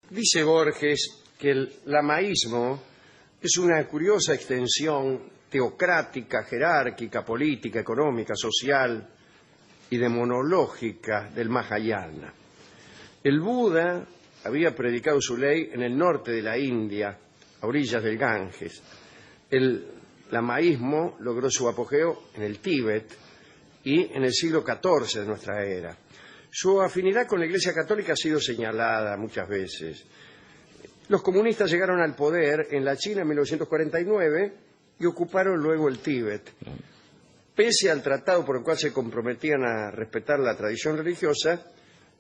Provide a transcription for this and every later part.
Dice Borges que el lamaísmo es una curiosa extensión teocrática, jerárquica, política, económica, social y demonológica del Mahayana. El Buda había predicado su ley en el norte de la India, a orillas del Ganges. El lamaísmo logró su apogeo en el Tíbet y en el siglo XIV de nuestra era. Su afinidad con la Iglesia Católica ha sido señalada muchas veces. Los comunistas llegaron al poder en la China en 1949 y ocuparon luego el Tíbet. Pese al tratado por el cual se comprometían a respetar la tradición religiosa,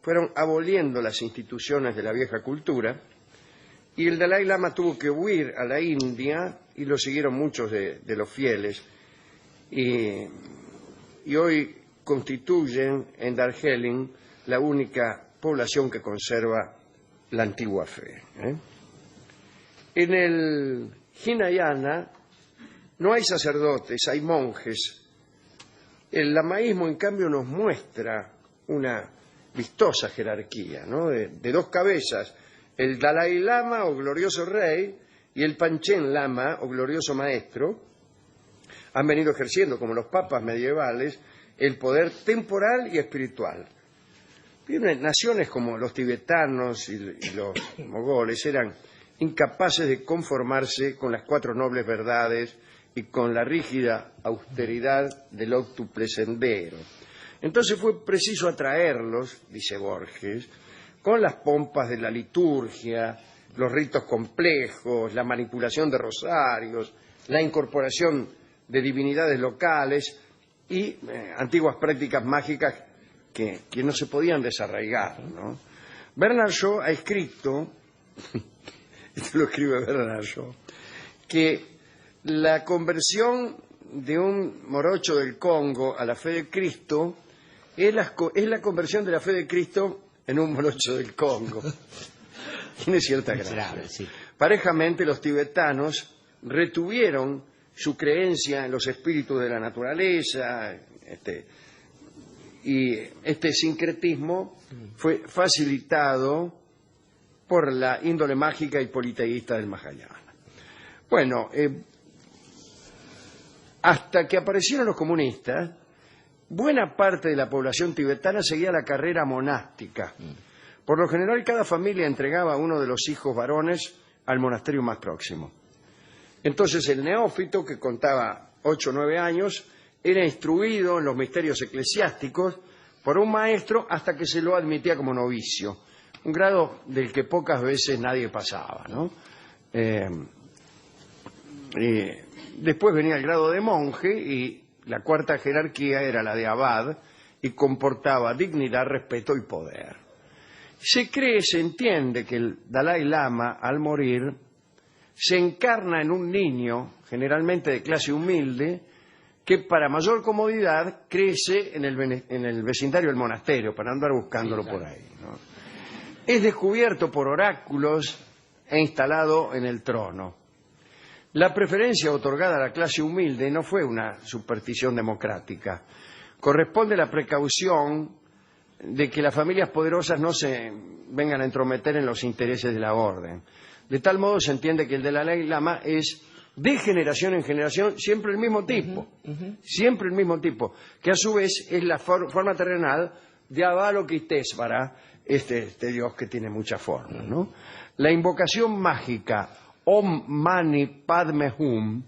fueron aboliendo las instituciones de la vieja cultura y el Dalai Lama tuvo que huir a la India y lo siguieron muchos de los fieles. Y hoy constituyen en Darjeeling la única población que conserva la antigua fe. En el Hinayana no hay sacerdotes, hay monjes. El lamaísmo, en cambio, nos muestra una vistosa jerarquía, ¿no? de dos cabezas, el Dalai Lama o glorioso rey y el Panchen Lama o glorioso maestro, han venido ejerciendo, como los papas medievales, el poder temporal y espiritual. Naciones como los tibetanos y los mogoles eran incapaces de conformarse con las cuatro nobles verdades y con la rígida austeridad del óctuple sendero. Entonces fue preciso atraerlos, dice Borges, con las pompas de la liturgia, los ritos complejos, la manipulación de rosarios, la incorporación de divinidades locales y antiguas prácticas mágicas que no se podían desarraigar, ¿no? Bernard Shaw ha escrito, esto lo escribe Bernard Shaw, que la conversión de un morocho del Congo a la fe de Cristo es la conversión de la fe de Cristo en un morocho del Congo. Tiene cierta gracia. Sí. Parejamente, los tibetanos retuvieron su creencia en los espíritus de la naturaleza, y este sincretismo fue facilitado por la índole mágica y politeísta del Mahayana. Bueno, hasta que aparecieron los comunistas, buena parte de la población tibetana seguía la carrera monástica. Por lo general, cada familia entregaba a uno de los hijos varones al monasterio más próximo. Entonces, el neófito, que contaba 8 o 9 años, era instruido en los misterios eclesiásticos por un maestro hasta que se lo admitía como novicio, un grado del que pocas veces nadie pasaba, ¿no? Después venía el grado de monje y la cuarta jerarquía era la de abad y comportaba dignidad, respeto y poder. Se entiende que el Dalai Lama, al morir, se encarna en un niño, generalmente de clase humilde, que para mayor comodidad crece en el vecindario del monasterio, para andar buscándolo por ahí, ¿no? Es descubierto por oráculos e instalado en el trono. La preferencia otorgada a la clase humilde no fue una superstición democrática. Corresponde a la precaución de que las familias poderosas no se vengan a entrometer en los intereses de la orden. De tal modo se entiende que el Dalai Lama es, de generación en generación, siempre el mismo tipo. Siempre el mismo tipo, que a su vez es la forma terrenal de Avalokitesvara, este dios que tiene muchas formas, ¿no? La invocación mágica Om Mani Padme Hum,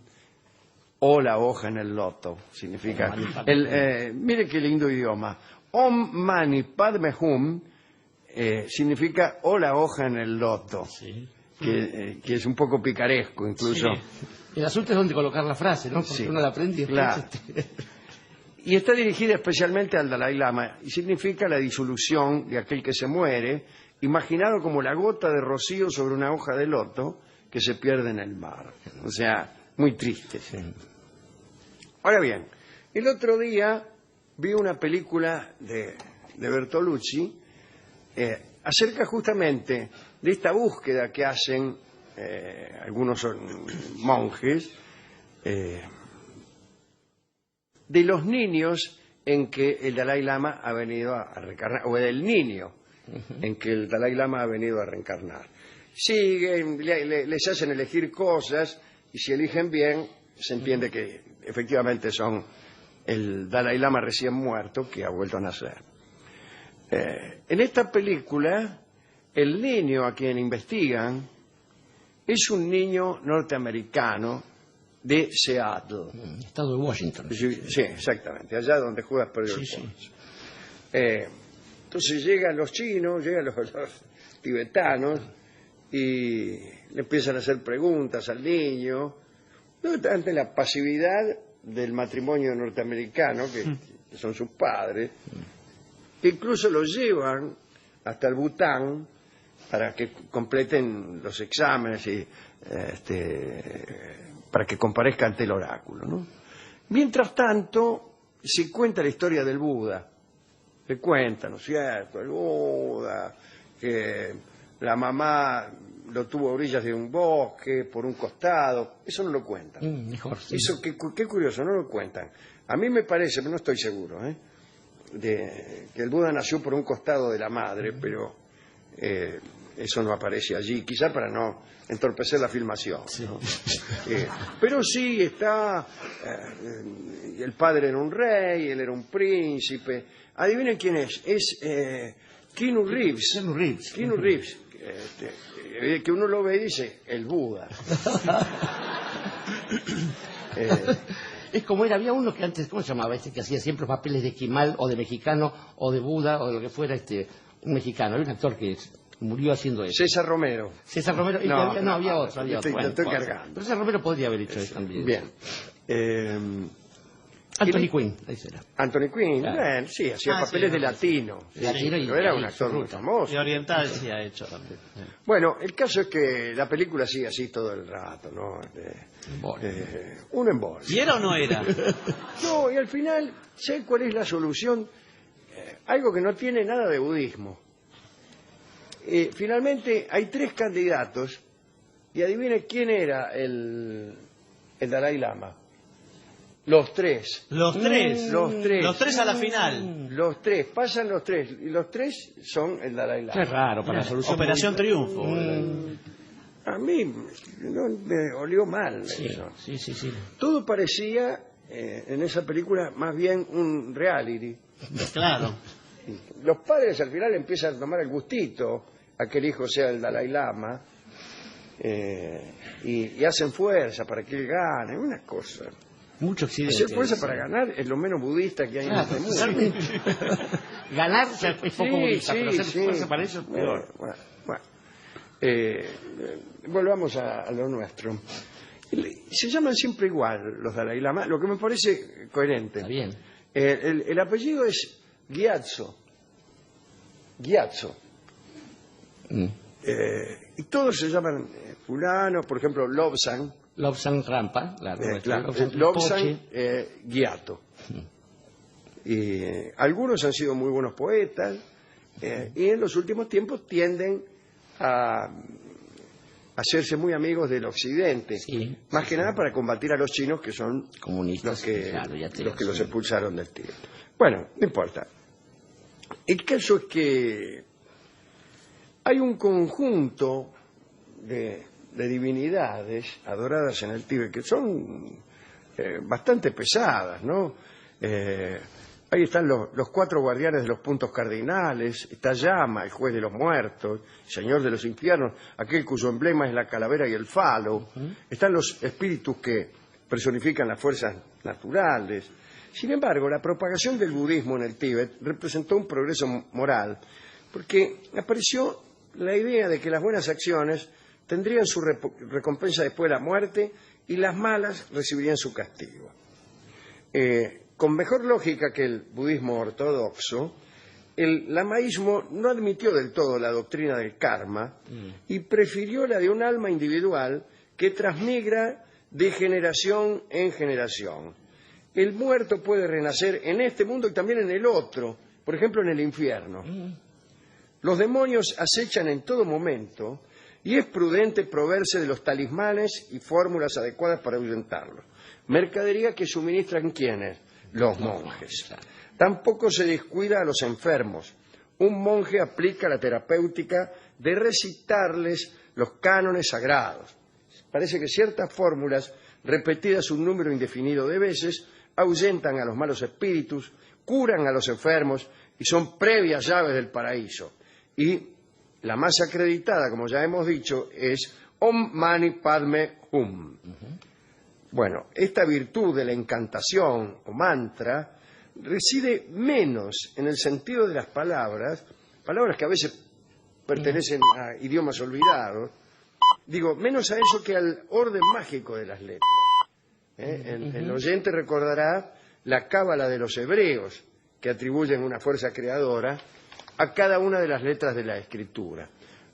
o la hoja en el loto, significa... mire qué lindo idioma. Om Mani Padme Hum significa o la hoja en el loto, sí. que es un poco picaresco incluso. Sí. El asunto es donde colocar la frase, ¿no? Porque sí, uno la aprende y claro. Y está dirigida especialmente al Dalai Lama y significa la disolución de aquel que se muere, imaginado como la gota de rocío sobre una hoja de loto que se pierde en el mar. O sea, muy triste. Sí. Ahora bien, el otro día vi una película de Bertolucci acerca justamente de esta búsqueda que hacen algunos monjes de los niños en que el Dalai Lama ha venido a reencarnar, o del niño en que el Dalai Lama ha venido a reencarnar. Siguen, les hacen elegir cosas y si eligen bien se entiende que efectivamente son el Dalai Lama recién muerto que ha vuelto a nacer. En esta película el niño a quien investigan es un niño norteamericano de Seattle. Estado de Washington. Sí, exactamente, allá donde Judas perdió el pulso. Entonces llegan los chinos, llegan los tibetanos y le empiezan a hacer preguntas al niño, no ante la pasividad del matrimonio norteamericano, que son sus padres, que incluso los llevan hasta el Bután para que completen los exámenes y para que comparezca ante el oráculo, ¿no? Mientras tanto, se cuenta la historia del Buda. Se cuenta, ¿no es cierto? El Buda, que la mamá lo tuvo a orillas de un bosque, por un costado. Eso no lo cuentan. Mejor, sí. Eso, qué curioso, no lo cuentan. A mí me parece, pero no estoy seguro, de que el Buda nació por un costado de la madre, pero eso no aparece allí, quizá para no entorpecer la filmación, Sí. ¿no? Pero sí está, el padre era un rey, él era un príncipe. Adivinen quién es Keanu Reeves. Keanu Reeves, que uno lo ve y dice, el Buda. Es como había uno que antes, ¿cómo se llamaba? Que hacía siempre papeles de esquimal o de mexicano o de Buda o de lo que fuera, un mexicano. Había un actor que murió haciendo eso. César Romero. César Romero. Había otro. Estoy cargando. Pero César Romero podría haber hecho eso también. Bien. Anthony Quinn, ahí será. Anthony Quinn, Claro. sí, hacía papeles de latino. Latino y- pero era un y actor muy ruta. famoso. Y oriental sí ha hecho también. Bueno, el caso es que la película sigue así todo el rato, ¿no? Un embole. ¿Y era o no era? No, y al final, ¿sabes cuál es la solución? Algo que no tiene nada de budismo. Finalmente hay 3 candidatos y adivine quién era el Dalai Lama. Los 3. Los tres. Los 3. Los tres a la final. Los 3, pasan los 3 y los 3 son el Dalai Lama. Qué raro para la solución. Operación Triunfo. A mí no, me olió mal eso. Sí. Todo parecía en esa película más bien un reality. Claro. Los padres al final empiezan a tomar el gustito a que el hijo sea el Dalai Lama y hacen fuerza para que él gane, una cosa. Mucho accidente. Hacer fuerza para ganar es lo menos budista que hay en este mundo. Ganar ya es poco budista, pero hacer sí. fuerza para eso es peor. Bueno. Volvamos a lo nuestro. Se llaman siempre igual los Dalai Lama, lo que me parece coherente. Está bien. El apellido es Gyatso. Y todos se llaman fulano, por ejemplo, Lobsang. Lobsang Rampa, claro. Lobsang Gyatso. Y algunos han sido muy buenos poetas y en los últimos tiempos tienden a hacerse muy amigos del occidente, más que nada para combatir a los chinos que son comunistas, los que los expulsaron del Tíbet. Bueno, no importa. El caso es que hay un conjunto de divinidades adoradas en el Tíbet que son bastante pesadas, ¿no? Ahí están los 4 guardianes de los puntos cardinales, está Yama, el juez de los muertos, señor de los infiernos, aquel cuyo emblema es la calavera y el falo, están los espíritus que personifican las fuerzas naturales. Sin embargo, la propagación del budismo en el Tíbet representó un progreso moral, porque apareció la idea de que las buenas acciones tendrían su recompensa después de la muerte y las malas recibirían su castigo. Con mejor lógica que el budismo ortodoxo, el lamaísmo no admitió del todo la doctrina del karma y prefirió la de un alma individual que transmigra de generación en generación. El muerto puede renacer en este mundo y también en el otro, por ejemplo en el infierno. Los demonios acechan en todo momento y es prudente proveerse de los talismanes y fórmulas adecuadas para ahuyentarlos. Mercadería que suministran ¿quiénes? Los monjes. Tampoco se descuida a los enfermos. un monje aplica la terapéutica de recitarles los cánones sagrados. Parece que ciertas fórmulas, repetidas un número indefinido de veces, ahuyentan a los malos espíritus, curan a los enfermos y son previas llaves del paraíso. Y la más acreditada, como ya hemos dicho, es Om Mani Padme Hum. Bueno, esta virtud de la encantación o mantra reside menos en el sentido de las palabras que a veces pertenecen a idiomas olvidados, digo, menos a eso que al orden mágico de las letras. El oyente recordará la cábala de los hebreos, que atribuyen una fuerza creadora a cada una de las letras de la Escritura.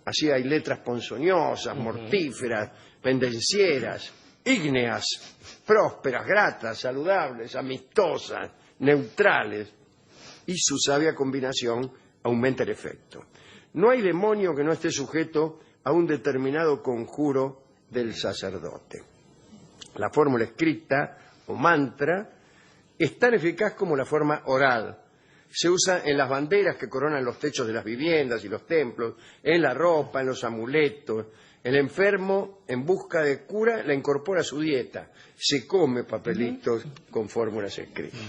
Así hay letras ponzoñosas, mortíferas, pendencieras, ígneas, prósperas, gratas, saludables, amistosas, neutrales, y su sabia combinación aumenta el efecto. No hay demonio que no esté sujeto a un determinado conjuro del sacerdote. La fórmula escrita o mantra es tan eficaz como la forma oral. Se usa en las banderas que coronan los techos de las viviendas y los templos, en la ropa, en los amuletos. El enfermo, en busca de cura, la incorpora a su dieta. Se come papelitos con fórmulas escritas.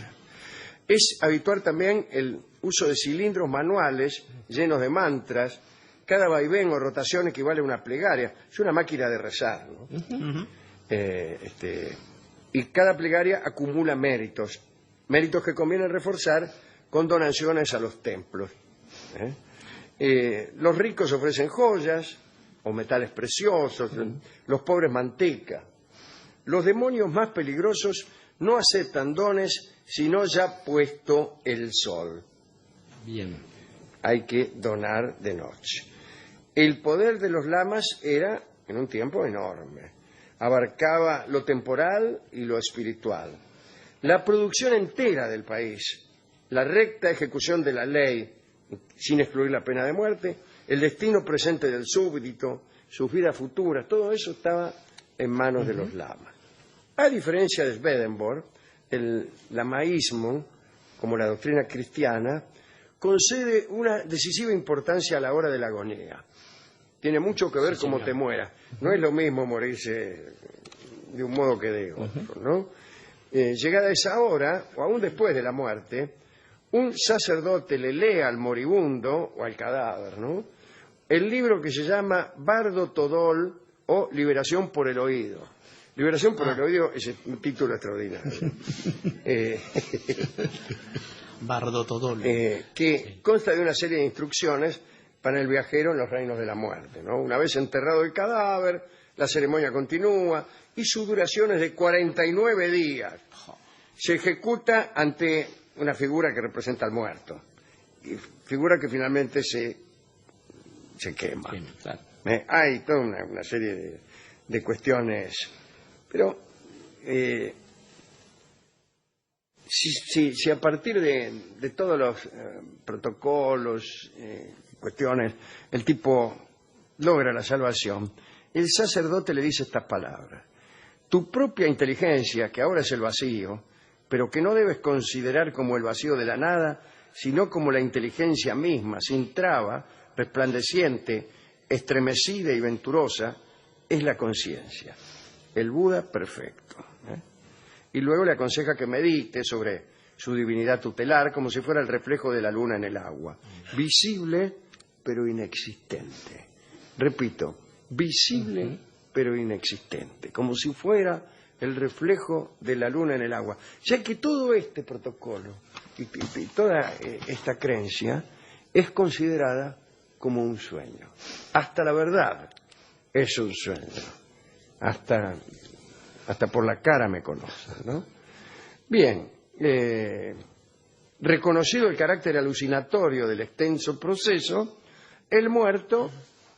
Es habitual también el uso de cilindros manuales llenos de mantras. Cada vaivén o rotación equivale a una plegaria. Es una máquina de rezar, ¿no? Y cada plegaria acumula méritos que conviene reforzar con donaciones a los templos. Los ricos ofrecen joyas o metales preciosos, los pobres manteca. Los demonios más peligrosos no aceptan dones sino ya puesto el sol. Bien. Hay que donar de noche. El poder de los lamas era, en un tiempo, enorme. Abarcaba lo temporal y lo espiritual. La producción entera del país, la recta ejecución de la ley, sin excluir la pena de muerte, el destino presente del súbdito, sus vidas futuras, todo eso estaba en manos de los lamas. A diferencia de Swedenborg, el lamaísmo, como la doctrina cristiana, concede una decisiva importancia a la hora de la agonía. Tiene mucho que ver cómo te mueras. No es lo mismo morirse de un modo que de otro, ¿no? Llegada esa hora, o aún después de la muerte, un sacerdote le lee al moribundo o al cadáver, ¿no?, el libro que se llama Bardo Todol o Liberación por el Oído. Liberación por el Oído es un título extraordinario. Bardo Todol. Que consta de una serie de instrucciones para el viajero en los reinos de la muerte, ¿no? Una vez enterrado el cadáver, la ceremonia continúa y su duración es de 49 días. Se ejecuta ante una figura que representa al muerto, y figura que finalmente se quema. Bien, claro. Hay toda una serie de cuestiones, pero si a partir de todos los protocolos, cuestiones, el tipo logra la salvación, el sacerdote le dice estas palabras: tu propia inteligencia, que ahora es el vacío, pero que no debes considerar como el vacío de la nada, sino como la inteligencia misma, sin traba, resplandeciente, estremecida y venturosa, es la conciencia, el Buda perfecto. Y luego le aconseja que medite sobre su divinidad tutelar como si fuera el reflejo de la luna en el agua, visible pero inexistente. Repito, visible pero inexistente, como si fuera el reflejo de la luna en el agua. Ya que todo este protocolo y toda esta creencia es considerada como un sueño. Hasta la verdad es un sueño. Hasta por la cara me conocen, ¿no? Bien, reconocido el carácter alucinatorio del extenso proceso, el muerto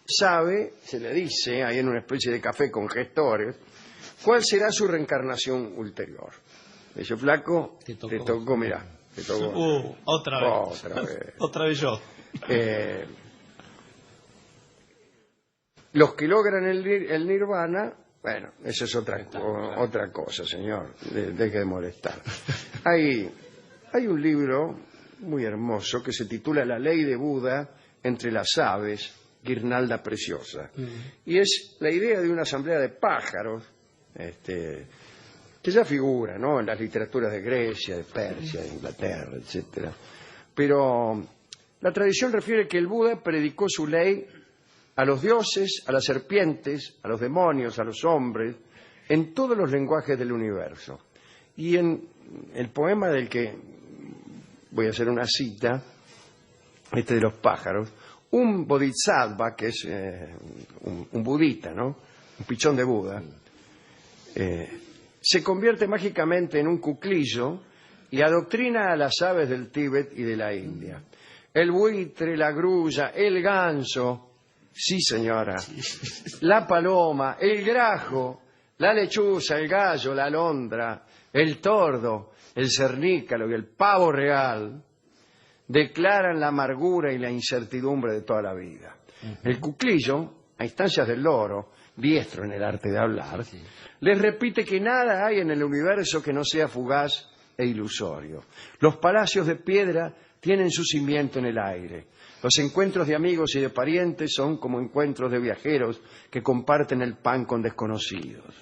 sabe, se le dice, ahí en una especie de café con gestores, cuál será su reencarnación ulterior. Dice: flaco, te tocó, mirá, te tocó. Otra vez. Otra vez yo. Los que logran el nirvana, bueno, eso es otra cosa, señor, deje de molestar. Hay un libro muy hermoso que se titula La ley de Buda entre las aves, guirnalda preciosa. Y es la idea de una asamblea de pájaros, que ya figura, ¿no?, en las literaturas de Grecia, de Persia, de Inglaterra, etcétera. Pero la tradición refiere que el Buda predicó su ley a los dioses, a las serpientes, a los demonios, a los hombres, en todos los lenguajes del universo. Y en el poema del que voy a hacer una cita, de los pájaros, un bodhisattva, que es un budita, ¿no?, un pichón de Buda, se convierte mágicamente en un cuclillo y adoctrina a las aves del Tíbet y de la India. El buitre, la grulla, el ganso, sí señora, la paloma, el grajo, la lechuza, el gallo, la alondra, el tordo, el cernícalo y el pavo real declaran la amargura y la incertidumbre de toda la vida. El cuclillo, a instancias del loro, diestro en el arte de hablar, les repite que nada hay en el universo que no sea fugaz e ilusorio. Los palacios de piedra tienen su cimiento en el aire. Los encuentros de amigos y de parientes son como encuentros de viajeros que comparten el pan con desconocidos.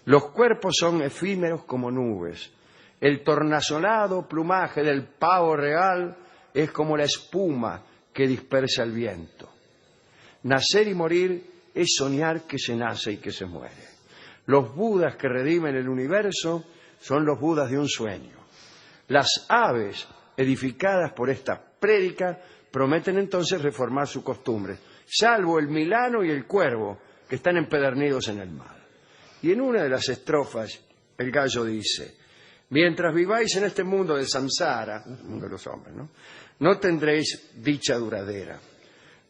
Los cuerpos son efímeros como nubes. El tornasolado plumaje del pavo real es como la espuma que dispersa el viento. Nacer y morir es soñar que se nace y que se muere. Los budas que redimen el universo son los budas de un sueño. Las aves, edificadas por esta prédica, prometen entonces reformar sus costumbres, salvo el milano y el cuervo, que están empedernidos en el mar. Y en una de las estrofas, el gallo dice: mientras viváis en este mundo del samsara, el mundo de los hombres, no tendréis dicha duradera.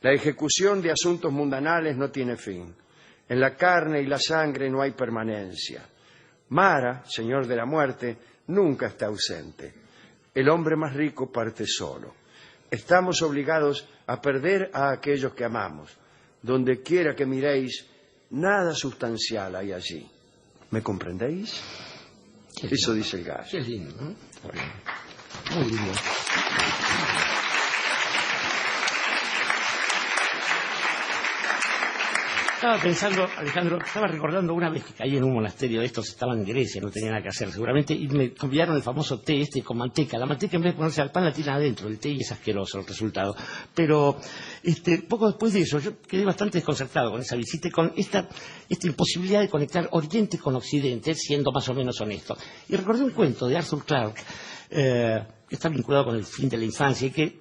La ejecución de asuntos mundanales no tiene fin. En la carne y la sangre no hay permanencia. Mara, señor de la muerte, nunca está ausente. El hombre más rico parte solo. Estamos obligados a perder a aquellos que amamos. Donde quiera que miréis, nada sustancial hay allí. ¿Me comprendéis? Eso dice el gallo. Qué lindo, ¿no? Bueno. Muy lindo. Estaba pensando, Alejandro, estaba recordando una vez que caí en un monasterio de estos, estaba en Grecia, no tenía nada que hacer seguramente, y me convidaron el famoso té con manteca. La manteca, en vez de ponerse al pan, la tiran adentro, el té, y es asqueroso el resultado. Pero poco después de eso, yo quedé bastante desconcertado con esa visita y con esta imposibilidad de conectar Oriente con Occidente, siendo más o menos honesto. Y recordé un cuento de Arthur Clarke, que está vinculado con el fin de la infancia, y que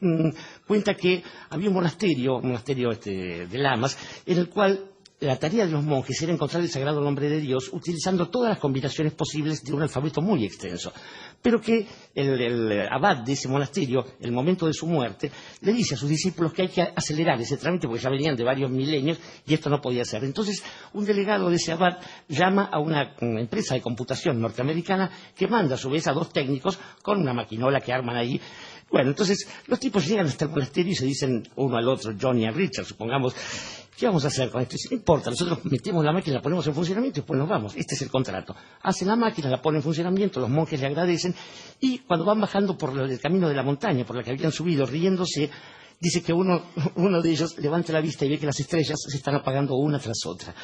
cuenta que había un monasterio de lamas, en el cual la tarea de los monjes era encontrar el sagrado nombre de Dios utilizando todas las combinaciones posibles de un alfabeto muy extenso. Pero que el abad de ese monasterio, en el momento de su muerte, le dice a sus discípulos que hay que acelerar ese trámite porque ya venían de varios milenios y esto no podía ser. Entonces, un delegado de ese abad llama a una empresa de computación norteamericana que manda a su vez a dos técnicos con una maquinola que arman ahí. Bueno, entonces los tipos llegan hasta el monasterio y se dicen uno al otro, Johnny y Richard, supongamos: ¿qué vamos a hacer con esto? Y dice: no importa, nosotros metemos la máquina, la ponemos en funcionamiento y después nos vamos. Este es el contrato. Hacen la máquina, la ponen en funcionamiento, los monjes le agradecen, y cuando van bajando por el camino de la montaña por la que habían subido, riéndose, dice que uno de ellos levanta la vista y ve que las estrellas se están apagando una tras otra.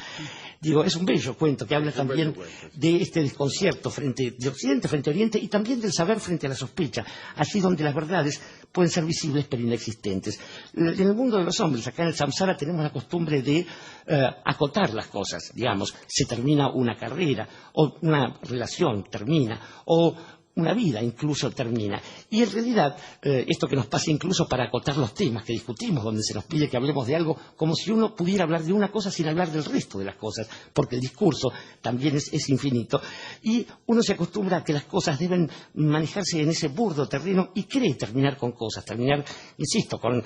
Digo, es un bello cuento que habla también de este desconcierto de Occidente frente a Oriente, y también del saber frente a la sospecha, allí donde las verdades pueden ser visibles pero inexistentes. En el mundo de los hombres, acá en el samsara, tenemos la costumbre de acotar las cosas. Digamos, se termina una carrera, o una relación termina, o una vida incluso termina. Y en realidad, esto que nos pasa incluso para acotar los temas que discutimos, donde se nos pide que hablemos de algo, como si uno pudiera hablar de una cosa sin hablar del resto de las cosas, porque el discurso también es infinito, y uno se acostumbra a que las cosas deben manejarse en ese burdo terreno y cree terminar con cosas, terminar, insisto, con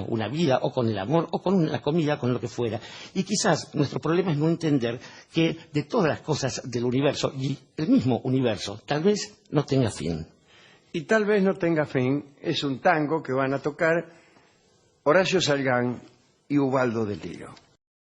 una vida, o con el amor, o con la comida, con lo que fuera. Y quizás nuestro problema es no entender que de todas las cosas del universo, y el mismo universo, tal vez no tenga fin. Y tal vez no tenga fin es un tango que van a tocar Horacio Salgán y Ubaldo de Liro.